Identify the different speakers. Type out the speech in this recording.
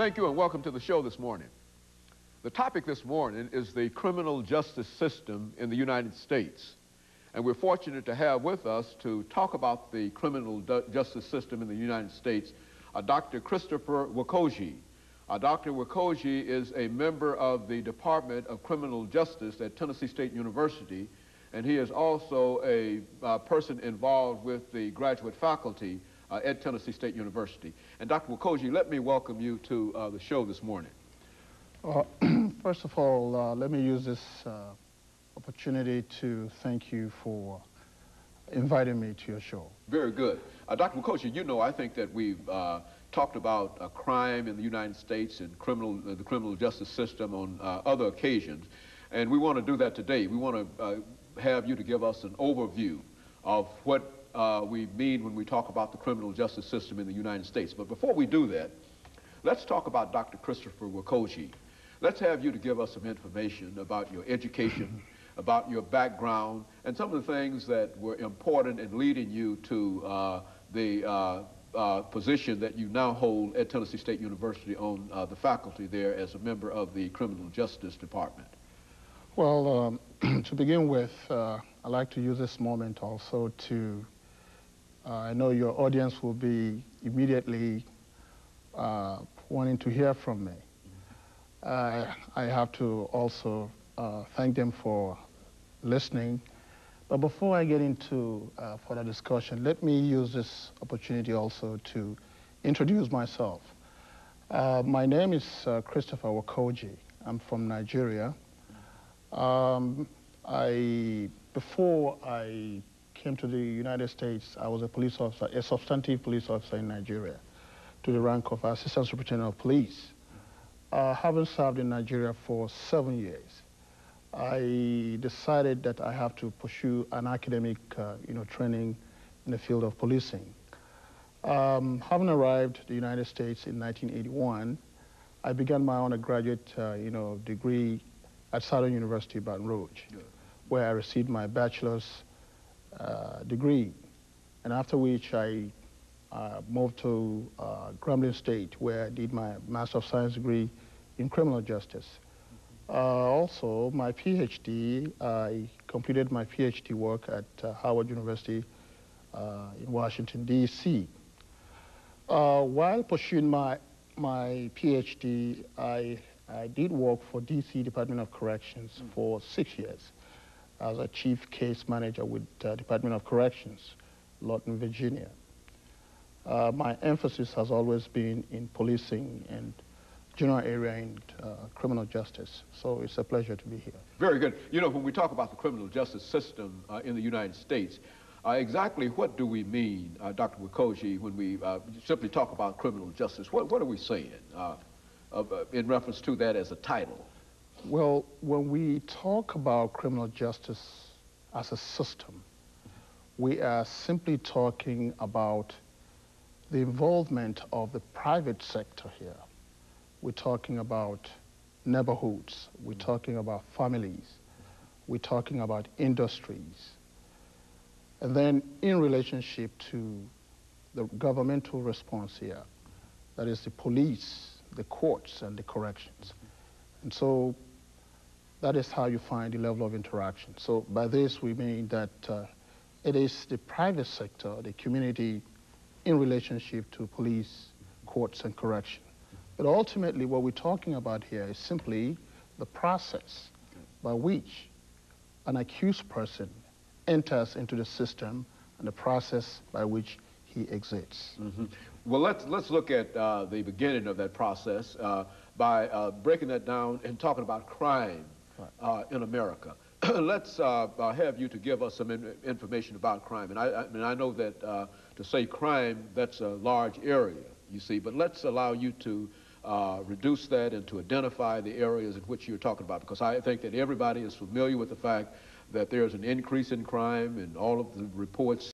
Speaker 1: Thank you and welcome to the show this morning. The topic this morning is the criminal justice system in the United States. And we're fortunate to have with us to talk about the criminal justice system in the United States, Dr. Christopher NWokoji. Dr. NWokoji is a member of the Department of Criminal Justice at Tennessee State University, and he is also a person involved with the graduate faculty at Tennessee State University. And Dr. NWokoji, let me welcome you to the show this morning.
Speaker 2: First of all, let me use this opportunity to thank you for inviting me to your show.
Speaker 1: Very good. Dr. NWokoji, you know, I think that we've talked about crime in the United States and the criminal justice system on other occasions, and we want to do that today. We want to have you to give us an overview of what we mean when we talk about the criminal justice system in the United States. But before we do that, let's talk about Dr. Christopher NWokoji. Let's have you to give us some information about your education, about your background, and some of the things that were important in leading you to the position that you now hold at Tennessee State University on the faculty there as a member of the Criminal Justice Department.
Speaker 2: Well, to begin with, I'd like to use this moment also to, I know your audience will be immediately wanting to hear from me. I have to also thank them for listening. But before I get into further discussion, let me use this opportunity also to introduce myself. My name is Christopher NWokoji. I'm from Nigeria. Before I came to the United States, I was a police officer, a substantive police officer in Nigeria, to the rank of Assistant Superintendent of Police. Having served in Nigeria for 7 years, I decided that I have to pursue an academic training in the field of policing. Having arrived in the United States in 1981, I began my undergraduate degree at Southern University, Baton Rouge, where I received my bachelor's degree, and after which I moved to Grambling State, where I did my Master of Science degree in criminal justice. Also, my PhD, I completed my PhD work at Howard University in Washington, D.C. While pursuing my PhD, I did work for D.C. Department of Corrections for 6 years as a chief case manager with Department of Corrections, Lawton, Virginia. My emphasis has always been in policing and general area in criminal justice. So it's a pleasure to be here.
Speaker 1: Very good. You know, when we talk about the criminal justice system in the United States, exactly what do we mean, Dr. NWokoji, when we simply talk about criminal justice? What are we saying in reference to that as a title?
Speaker 2: Well, when we talk about criminal justice as a system, we are simply talking about the involvement of the private sector here. We're talking about neighborhoods. We're talking about families. We're talking about industries. And then in relationship to the governmental response here, that is the police, the courts, and the corrections. And so that is how you find the level of interaction. So by this, we mean that it is the private sector, the community, in relationship to police, courts, and correction. But ultimately, what we're talking about here is simply the process by which an accused person enters into the system and the process by which he exits.
Speaker 1: Well, let's look at the beginning of that process by breaking that down and talking about crime in America. Let's have you to give us some information about crime. And I know that to say crime, that's a large area, you see, but let's allow you to reduce that and to identify the areas in which you're talking about, because I think that everybody is familiar with the fact that there's an increase in crime, and all of the reports